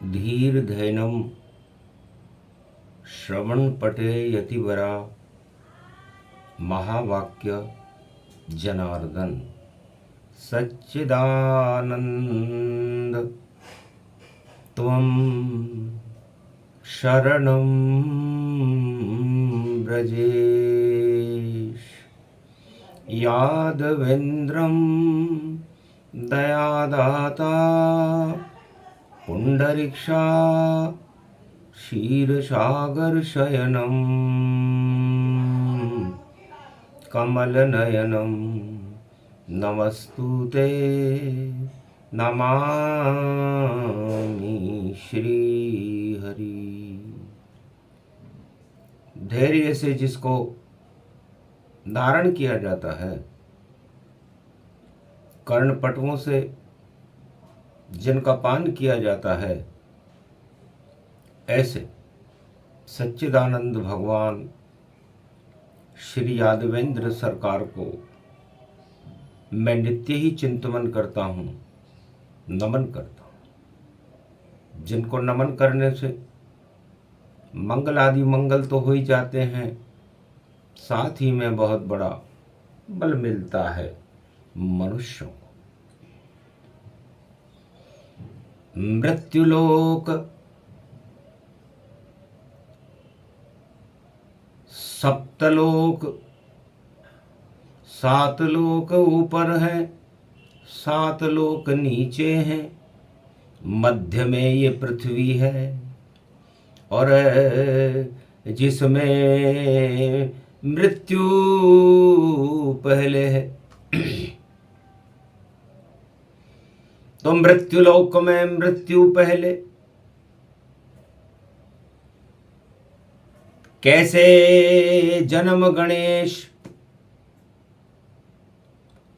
धीर धैनम श्रवण पटे यतिवरा महावाक्य जनार्दन सच्चिदानंद त्वं शरणं ब्रजेश यादवेन्द्रं दयादाता पुंडरीक्षा क्षीरसागरशयनं कमलनयनं नमस्तुते नमामि श्रीहरि। धैर्य से जिसको धारण किया जाता है, कर्णपटुओं से जिनका पान किया जाता है, ऐसे सच्चिदानंद भगवान श्री यादवेंद्र सरकार को मैं नित्य ही चिंतन करता हूँ, नमन करता हूँ। जिनको नमन करने से मंगल आदि मंगल तो हो ही जाते हैं, साथ ही में बहुत बड़ा बल मिलता है मनुष्यों को। मृत्युलोक सप्तलोक, 7 लोक ऊपर हैं, 7 लोक नीचे हैं, मध्य में ये पृथ्वी है और जिसमें मृत्यु पहले है। तो मृत्युलोक में मृत्यु पहले, कैसे जन्म गणेश।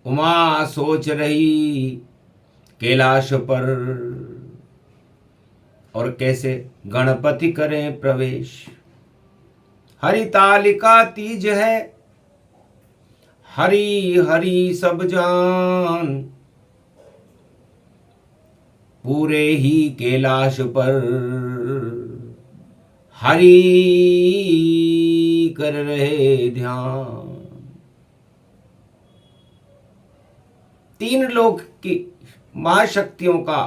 उमा सोच रही कैलाश पर, और कैसे गणपति करें प्रवेश। हरितालिका तीज है, हरि हरि सब जान, पूरे ही कैलाश पर हरि कर रहे ध्यान। 3 लोक की महाशक्तियों का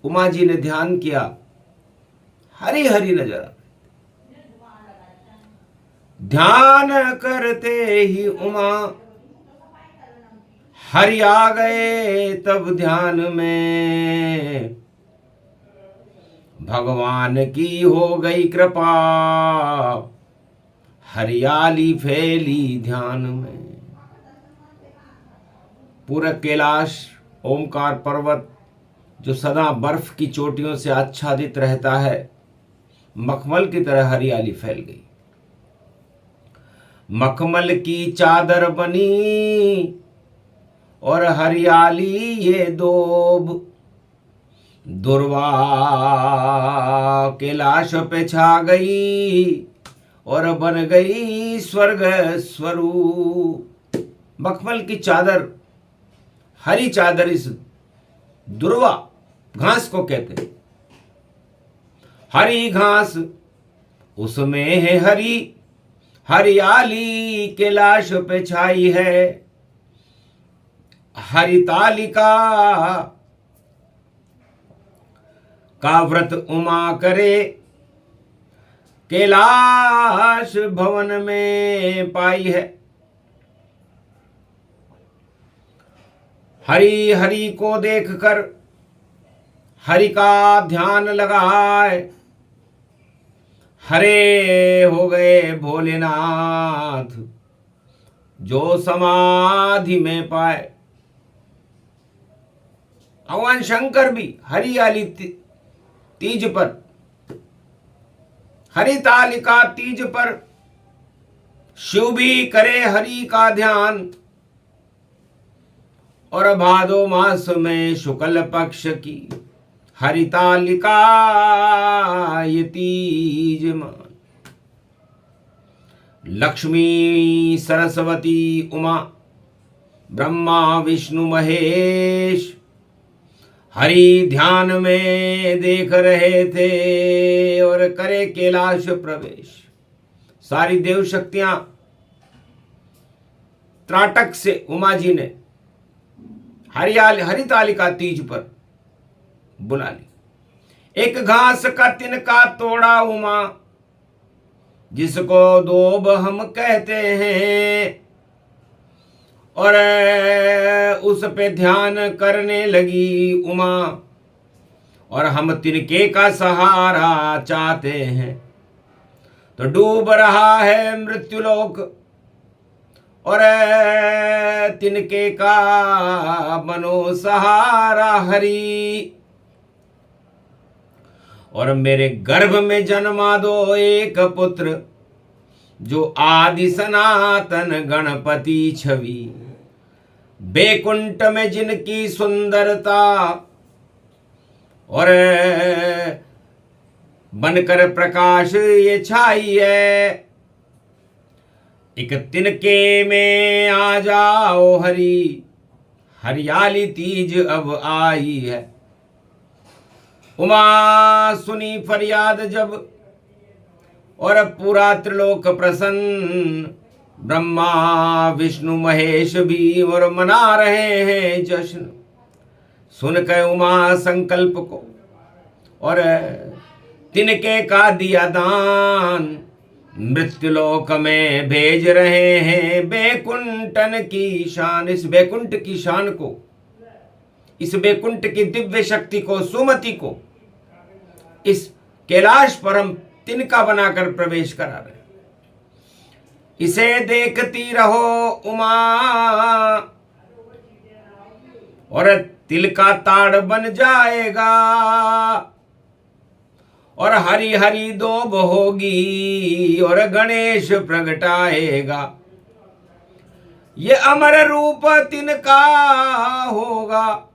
उमा जी ने ध्यान किया, हरि हरि नजर। ध्यान करते ही उमा हरि आ गए तब ध्यान में, भगवान की हो गई कृपा, हरियाली फैली ध्यान में। पूरा कैलाश ओमकार पर्वत जो सदा बर्फ की चोटियों से आच्छादित रहता है, मखमल की तरह हरियाली फैल गई। मखमल की चादर बनी और हरियाली ये दोब, दुर्वा कैलाश पे छा गई और बन गई स्वर्ग स्वरूप। मखमल की चादर, हरी चादर, इस दुर्वा घास को कहते हैं। हरी घास उसमें है हरी, हरियाली कैलाश पे छाई है। हरितालिका का व्रत उमा करे, कैलाश भवन में पाई है। हरि हरि को देखकर हरि का ध्यान लगाए, हरे हो गए भोलेनाथ जो समाधि में पाए। भगवान शंकर भी हरियाली तीज पर, हरितालिका तीज पर शिव भी करे हरि का ध्यान, और भादो मास में शुक्ल पक्ष की हरितालिका ये तीज मान। लक्ष्मी सरस्वती उमा ब्रह्मा विष्णु महेश हरि ध्यान में देख रहे थे और करे कैलाश प्रवेश। सारी देव शक्तियां त्राटक से उमा जी ने हरितालिका तीज पर बुला ली। एक घास का तिनका तोड़ा उमा, जिसको दोब हम कहते हैं, और उस पे ध्यान करने लगी उमा। और हम तिनके का सहारा चाहते हैं, तो डूब रहा है मृत्युलोक, और तिनके का बनो सहारा हरि। और मेरे गर्भ में जन्मा दो एक पुत्र, जो आदि सनातन गणपति छवि। बैकुंठ में जिनकी सुंदरता, और बनकर प्रकाश ये छाई है। एक तिनके में आ जाओ हरि, हरियाली तीज अब आई है। उमा सुनी फरियाद जब, और पूरा त्रिलोक प्रसन्न। ब्रह्मा विष्णु महेश भी और मना रहे हैं जश्न। सुन के उमा संकल्प को, और तिनके का दिया दान। मृत्युलोक में भेज रहे हैं बैकुंठन की शान। इस बैकुंठ की शान को, इस बैकुंठ की दिव्य शक्ति को, सुमति को इस कैलाश पर हम तिनका बनाकर प्रवेश करा रहे। इसे देखती रहो उमा, और तिल का ताड़ बन जाएगा, और हरी हरी दोब होगी, और गणेश प्रगटाएगा। ये अमर रूप तिनका होगा,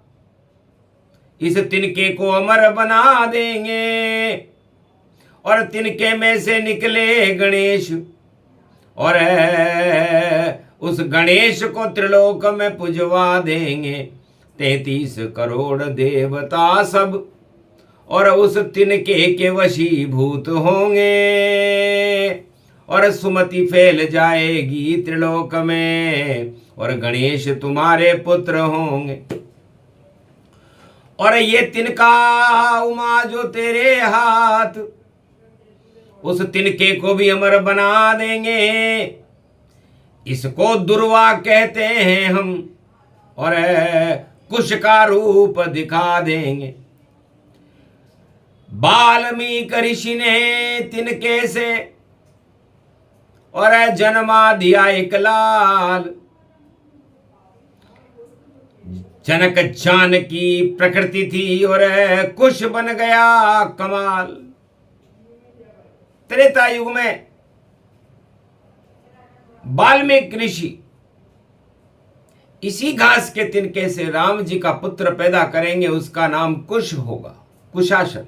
इस तिनके को अमर बना देंगे। और तिनके में से निकले गणेश, और उस गणेश को त्रिलोक में पुजवा देंगे। 33 करोड़ देवता सब, और उस तिनके के वशीभूत होंगे। और सुमति फैल जाएगी त्रिलोक में, और गणेश तुम्हारे पुत्र होंगे। और ये तिनका उमा जो तेरे हाथ, उस तिनके को भी अमर बना देंगे। इसको दुर्वा कहते हैं हम, और कुश का रूप दिखा देंगे। वाल्मीकि ऋषि ने तिनके से, और जन्मा दिया एक लाल। जनक जानकी प्रकृति थी, और कुश बन गया कमाल। त्रेता युग में वाल्मीकि ऋषि इसी घास के तिनके से राम जी का पुत्र पैदा करेंगे। उसका नाम कुश होगा, कुशासन।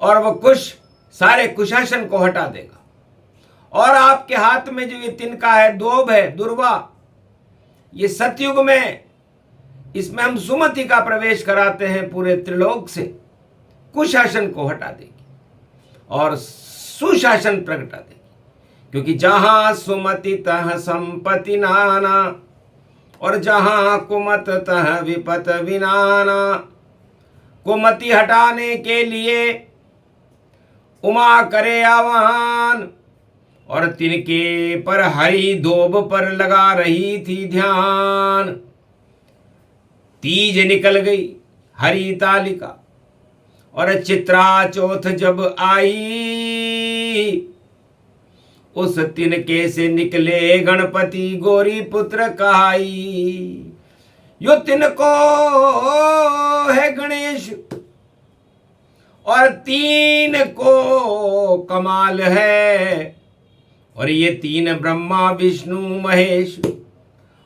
और वह कुश सारे कुशासन को हटा देगा। और आपके हाथ में जो ये तिनका है, दोब है, दुर्वा, ये सतयुग में, इसमें हम सुमति का प्रवेश कराते हैं पूरे त्रिलोक से। कुशासन को हटा देगी और सुशासन प्रगटा देगी। क्योंकि जहां सुमति तह संपत्ति नाना, और जहां कुमत तह विपत विनाना। कुमति हटाने के लिए उमा करे आह्वान, और तिनके पर हरि दोब पर लगा रही थी ध्यान। तीज निकल गई हरितालिका, और चित्रा चौथ जब आई। उस तिनके से निकले गणपति गौरी पुत्र कहाई। यो तिनको है गणेश, और 3 को कमाल है। और ये 3 ब्रह्मा विष्णु महेश,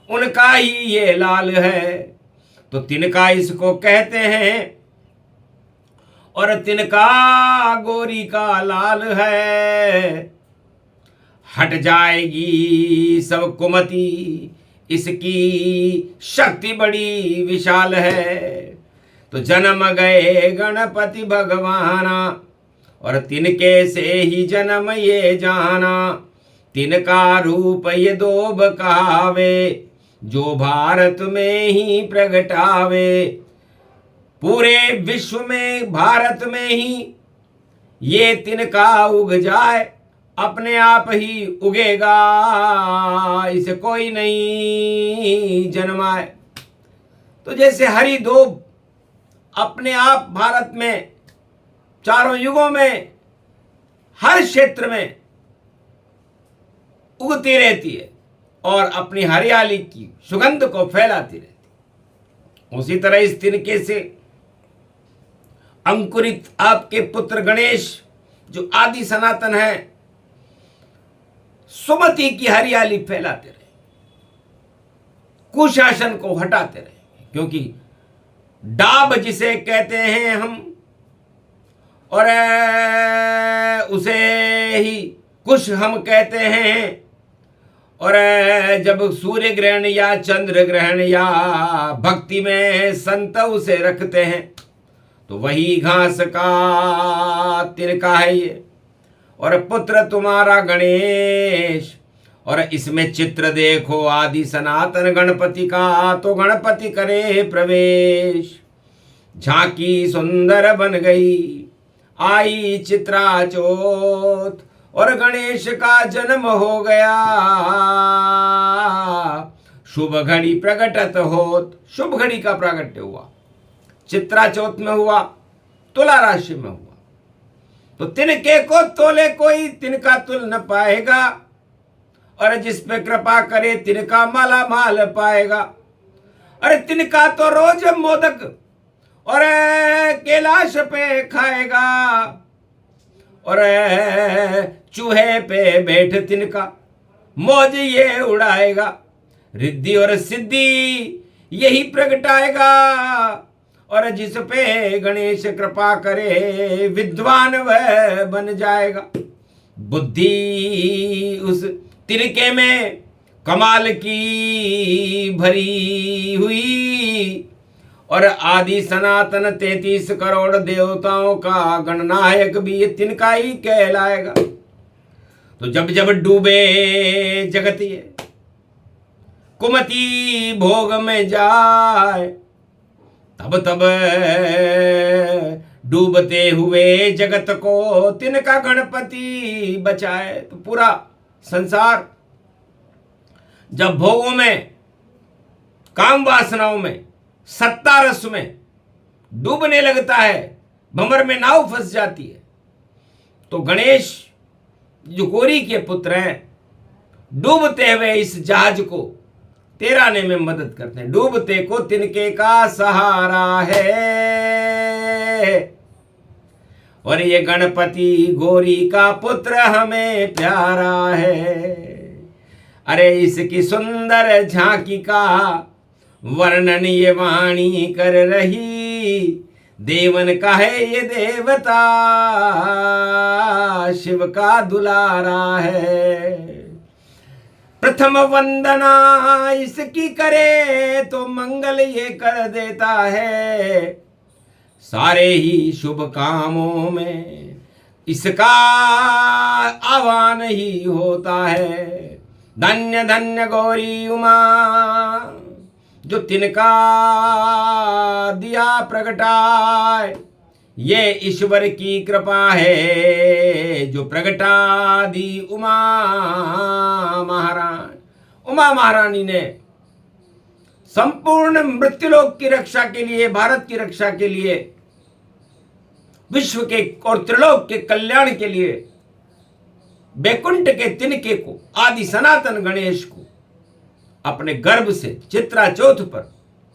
उनका ही ये लाल है। तो तिनका इसको कहते हैं, और तिनका गौरी का लाल है। हट जाएगी सब कुमति, इसकी शक्ति बड़ी विशाल है। तो जन्म गए गणपति भगवाना, और तिनके से ही जन्म ये जाना। तिनका रूप ये दोब कहावे, जो भारत में ही प्रगटावे। पूरे विश्व में भारत में ही ये तिनका उग जाए, अपने आप ही उगेगा, इसे कोई नहीं जन्माए। तो जैसे हरी दोब अपने आप भारत में चारों युगों में हर क्षेत्र में उगती रहती है और अपनी हरियाली की सुगंध को फैलाती रहती है, उसी तरह इस तिनके से अंकुरित आपके पुत्र गणेश जो आदि सनातन है, सुमति की हरियाली फैलाते रहे, कुशासन को हटाते रहे। क्योंकि डाब जिसे कहते हैं हम, और उसे ही कुश हम कहते हैं। और जब सूर्य ग्रहण या चंद्र ग्रहण या भक्ति में संत उसे रखते हैं, तो वही घास का तिनका है ये। और पुत्र तुम्हारा गणेश, और इसमें चित्र देखो आदि सनातन गणपति का, तो गणपति करे प्रवेश। झांकी सुंदर बन गई आई चित्रा चौथ, और गणेश का जन्म हो गया शुभ घड़ी प्रगटत होत। शुभ घड़ी का प्रागट्य हुआ, चित्रा चौथ में हुआ, तुला राशि में हुआ। तो तिनके को तोले कोई, तिनका तुल न पाएगा, और जिस पे कृपा करे तिनका माला माल पाएगा। अरे तिनका तो रोज मोदक और कैलाश पे खाएगा, और चूहे पे बैठ तिनका मौज ये उड़ाएगा। रिद्धि और सिद्धि यही प्रगटाएगा, और जिस पे गणेश कृपा करे विद्वान वह बन जाएगा। बुद्धि उस तिनके में कमाल की भरी हुई, और आदि सनातन 33 करोड़ देवताओं का गणनायक भी ये तिनका ही कहलाएगा। तो जब जब डूबे जगत ये कुमति भोग में जाए, तब तब डूबते हुए जगत को तिनका गणपति बचाए। तो पूरा संसार जब भोगों में, काम वासनाओं में, सत्ता रस में डूबने लगता है, भंवर में नाव फंस जाती है, तो गणेश जो गौरी के पुत्र हैं, डूबते हुए इस जहाज को तैराने में मदद करते हैं। डूबते को तिनके का सहारा है, और ये गणपति गौरी का पुत्र हमें प्यारा है। अरे इसकी सुंदर झांकी का वर्णन ये वाणी कर रही, देवन का है ये देवता, शिव का दुलारा है। प्रथम वंदना इसकी करे तो मंगल ये कर देता है, सारे ही शुभ कामों में इसका आह्वान ही होता है। धन्य धन्य गौरी उमा, जो तिनका दिया प्रगटाए, ये ईश्वर की कृपा है, जो प्रगटा दी उमा महारानी। उमा महारानी ने संपूर्ण मृत्युलोक की रक्षा के लिए, भारत की रक्षा के लिए, विश्व के और त्रिलोक के कल्याण के लिए बैकुंठ के तिनके को, आदि सनातन गणेश को अपने गर्भ से चित्रा चौथ पर,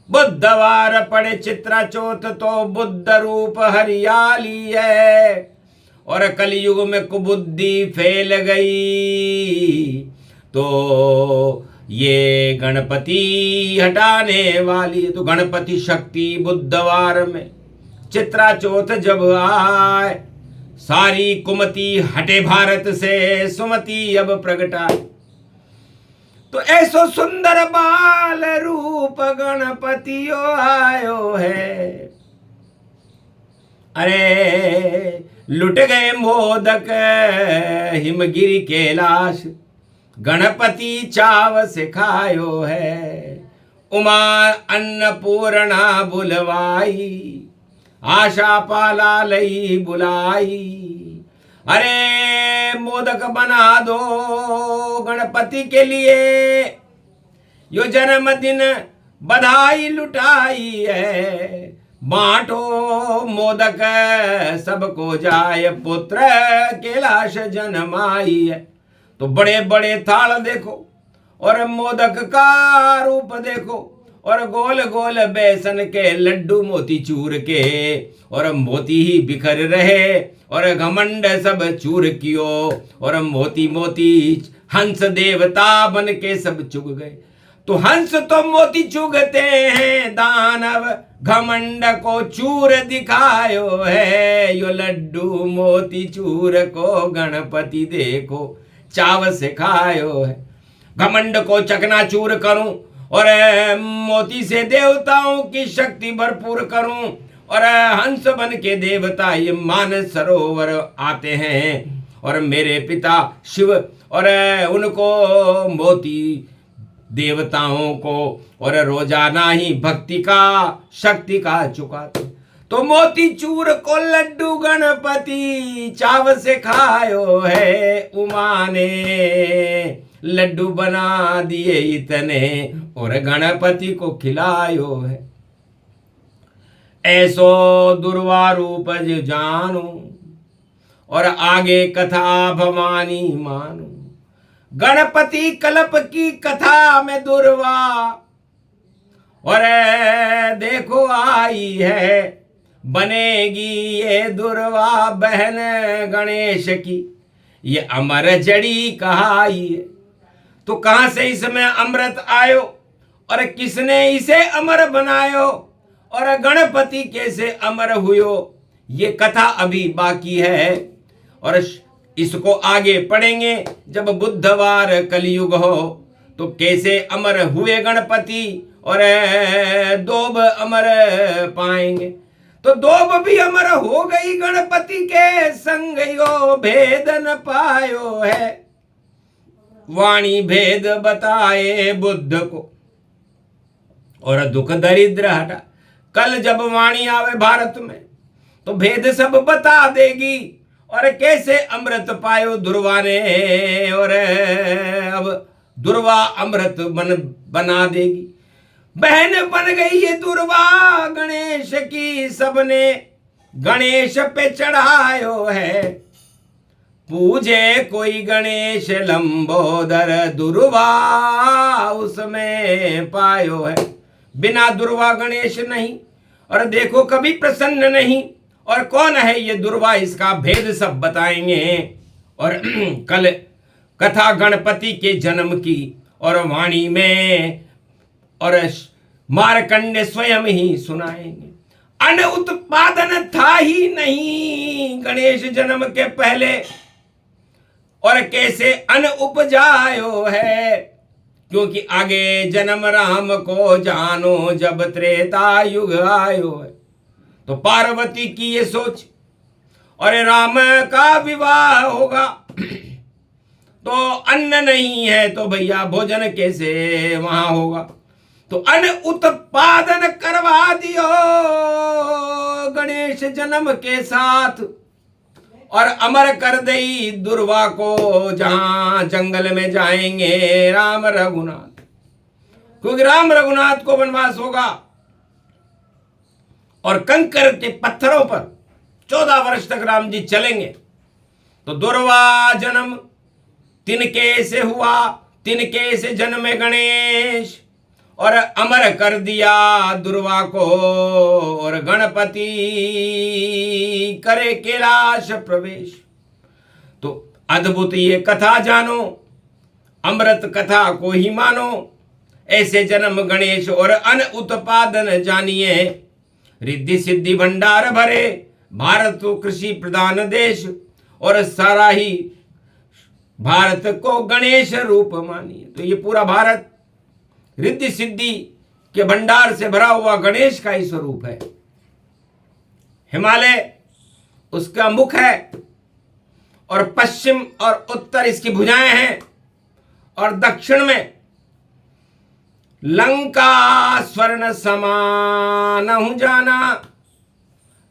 बुधवार पड़े चित्रा चौथ तो बुद्ध रूप हरियाली है, और कलयुग में कुबुद्धि फैल गई, तो ये गणपति हटाने वाली। तो गणपति शक्ति बुधवार में चित्रा चौथ जब आए, सारी कुमति हटे भारत से, सुमति अब प्रगटाए। तो ऐसो सुंदर बाल रूप गणपतियो आयो है, अरे लुट गए मोदक हिमगिरी कैलाश, गणपति चाव से खायो है। उमा अन्नपूर्णा बुलवाई, आशा पाला लई बुलाई। अरे मोदक बना दो गणपति के लिए, यो जन्मदिन बधाई लुटाई है। बांटो मोदक सबको जाए, पुत्र कैलाश जन्माई है। तो बड़े बड़े थाल देखो और मोदक का रूप देखो, और गोल गोल बेसन के लड्डू मोती चूर के, और मोती ही बिखर रहे और घमंड सब चूर कियो, और मोती मोती हंस देवता बन के सब चुग गए। तो हंस तो मोती चुगते हैं, दानव घमंड को चूर दिखायो है। यो लड्डू मोती चूर को गणपति देखो चाव से खायो है। घमंड को चकनाचूर करूं और मोती से देवताओं की शक्ति भरपूर करूं, और हंस बन के देवता ये मानस सरोवर आते हैं, और मेरे पिता शिव और उनको मोती देवताओं को और रोजाना ही भक्ति का शक्ति का चुकाते। तो मोती चूर को लड्डू गणपति चाव से खायो है। उमा ने लड्डू बना दिए इतने और गणपति को खिलायो है। ऐसो दुर्वा रूप जानो और आगे कथा भवानी मानो। गणपति कल्प की कथा में दुर्वा और देखो आई है, बनेगी ये दुर्वा बहन गणेश की, ये अमर जड़ी कहाई है। तो कहां से इसमें अमृत आयो और किसने इसे अमर बनायो, और गणपति कैसे अमर हुयो, ये कथा अभी बाकी है। और इसको आगे पढ़ेंगे जब बुधवार कलयुग हो, तो कैसे अमर हुए गणपति और दोब अमर पाएंगे। तो दोब भी अमर हो गई गणपति के संग, यो भेद न पायो है। वाणी भेद बताए बुद्ध को और दुख दरिद्र हटा। कल जब वाणी आवे भारत में तो भेद सब बता देगी, और कैसे अमृत पायो दुर्वा ने, और अब दुर्वा अमृत बना देगी। बहन बन गई ये दुर्वा गणेश की, सबने गणेश पे चढ़ायो है। पूजे कोई गणेश लंबोदर, दुर्वा उसमें पायो है। बिना दुर्वा गणेश नहीं, और देखो कभी प्रसन्न नहीं। और कौन है ये दुर्वा, इसका भेद सब बताएंगे। और कल कथा गणपति के जन्म की और वाणी में और मार्कंड स्वयं ही सुनाएंगे। अन्न उत्पादन था ही नहीं गणेश जन्म के पहले, और कैसे अन्न उपजायो है, क्योंकि आगे जन्म राम को जानो जब त्रेता युग आयो है। तो पार्वती की ये सोच, और राम का विवाह होगा तो अन्न नहीं है तो भैया भोजन कैसे वहां होगा। तो अन्न उत्पादन करवा दियो गणेश जन्म के साथ, और अमर कर दई दुर्वा को जहां जंगल में जाएंगे राम रघुनाथ, क्योंकि राम रघुनाथ को वनवास होगा। और कंकर के पत्थरों पर 14 वर्ष तक राम जी चलेंगे। तो दुर्वा जन्म तिनके से हुआ, तिनके से जन्मे गणेश, और अमर कर दिया दुर्वा को, और गणपति करे कैलाश प्रवेश। तो अद्भुत ये कथा जानो, अमृत कथा को ही मानो। ऐसे जन्म गणेश और अन्न उत्पादन जानिए। रिद्धि सिद्धि भंडार भरे, भारत तो कृषि प्रधान देश, और सारा ही भारत को गणेश रूप मानिए। तो ये पूरा भारत रिद्धि सिद्धि के भंडार से भरा हुआ गणेश का ही स्वरूप है। हिमालय उसका मुख है और पश्चिम और उत्तर इसकी भुजाएं हैं और दक्षिण में लंका स्वर्ण समान हूं जाना,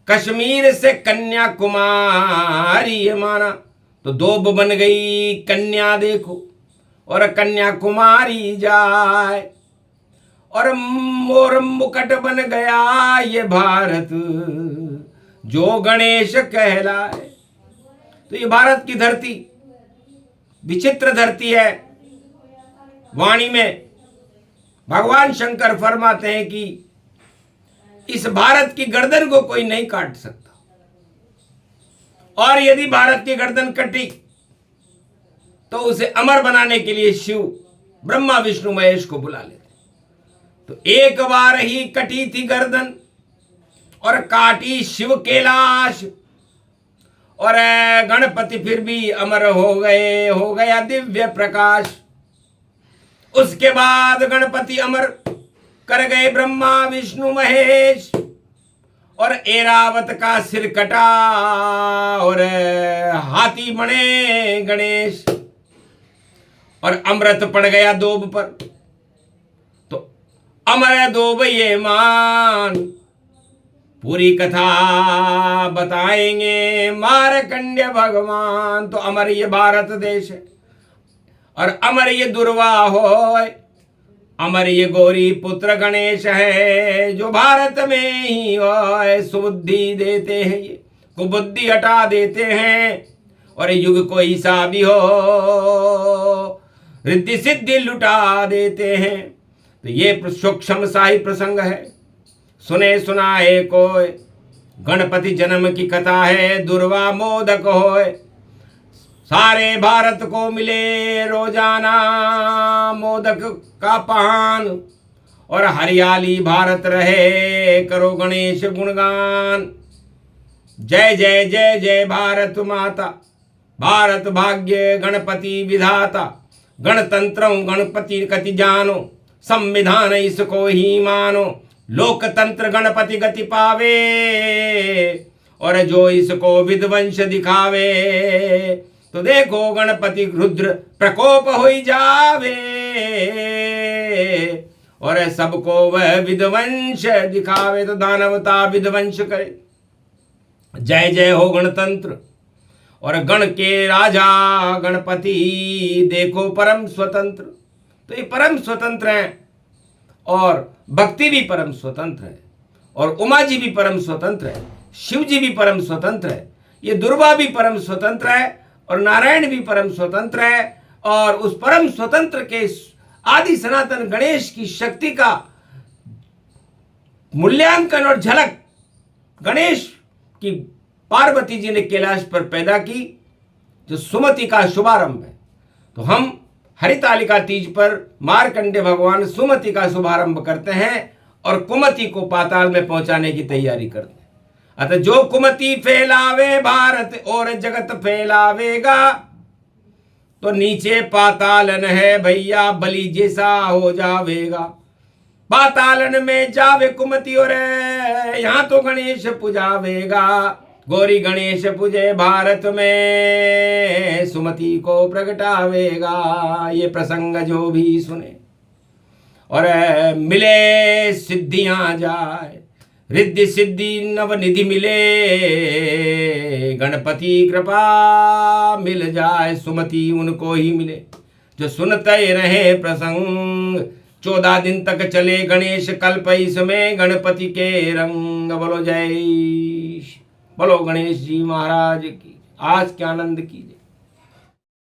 कश्मीर से कन्याकुमारी ये माना। तो दोब बन गई कन्या देखो और कन्याकुमारी जाए, और मोर मुकुट बन गया ये भारत जो गणेश कहलाए। तो ये भारत की धरती विचित्र धरती है। वाणी में भगवान शंकर फरमाते हैं कि इस भारत की गर्दन को कोई नहीं काट सकता, और यदि भारत की गर्दन कटी तो उसे अमर बनाने के लिए शिव ब्रह्मा विष्णु महेश को बुला लेते। तो एक बार ही कटी थी गर्दन और काटी शिव कैलाश, और गणपति फिर भी अमर हो गए, हो गया दिव्य प्रकाश। उसके बाद गणपति अमर कर गए ब्रह्मा विष्णु महेश, और ऐरावत का सिर कटा और हाथी बने गणेश, और अमृत पड़ गया दोब पर। तो अमर दोब ये मान, पूरी कथा बताएंगे मार्कंडेय भगवान। तो अमर ये भारत देश है, और अमर ये दुर्वा होय, अमर ये गौरी पुत्र गणेश है, जो भारत में ही होय सुबुद्धि देते हैं, ये कुबुद्धि हटा देते हैं, और युग कोई सा भी हो रिद्धि सिद्धि लुटा देते हैं। तो ये सूक्ष्म शाही प्रसंग है, सुने सुनाए कोय, गणपति जन्म की कथा है, दुर्वा मोदक होय। सारे भारत को मिले रोजाना मोदक का पान, और हरियाली भारत रहे, करो गणेश गुणगान। जय जय जय जय भारत माता, भारत भाग्य गणपति विधाता, गणतंत्र गणपति कति जानो, संविधान इसको ही मानो, लोकतंत्र गणपति गति पावे, और जो इसको विध्वंस दिखावे, तो देखो गणपति रुद्र प्रकोप हो जावे, और सबको वह विध्वंस दिखावे, तो दानवता विध्वंस करे। जय जय हो गणतंत्र, और गण के राजा गणपति देखो परम स्वतंत्र। तो ये परम स्वतंत्र हैं, और भक्ति भी परम स्वतंत्र है, और उमा जी भी परम स्वतंत्र है, शिव जी भी परम स्वतंत्र है, ये दुर्गा भी परम स्वतंत्र है, और नारायण भी परम स्वतंत्र है। और उस परम स्वतंत्र के आदि सनातन गणेश की शक्ति का मूल्यांकन और झलक गणेश की पार्वती जी ने कैलाश पर पैदा की, जो सुमति का शुभारंभ है। तो हम हरितालिका तीज पर मार्कंडेय भगवान सुमति का शुभारंभ करते हैं, और कुमति को पाताल में पहुंचाने की तैयारी करते हैं। अतः जो कुमति फैलावे भारत और जगत फैलावेगा, तो नीचे पातालन है भैया, बलि जैसा हो जावेगा। पातालन में जावे कुमति, और यहाँ तो गणेश पुजावेगा। गौरी गणेश पूजे भारत में, सुमति को प्रगटावेगा। ये प्रसंग जो भी सुने और मिले सिद्धियां जाए, रिद्धि सिद्धि नवनिधि मिले, गणपति कृपा मिल जाए, सुमति उनको ही मिले जो सुनते रहे प्रसंग। 14 दिन तक चले गणेश कल्प, इसमें गणपति के रंग। बोलो जय, बोलो गणेश जी महाराज की, आज के आनंद की।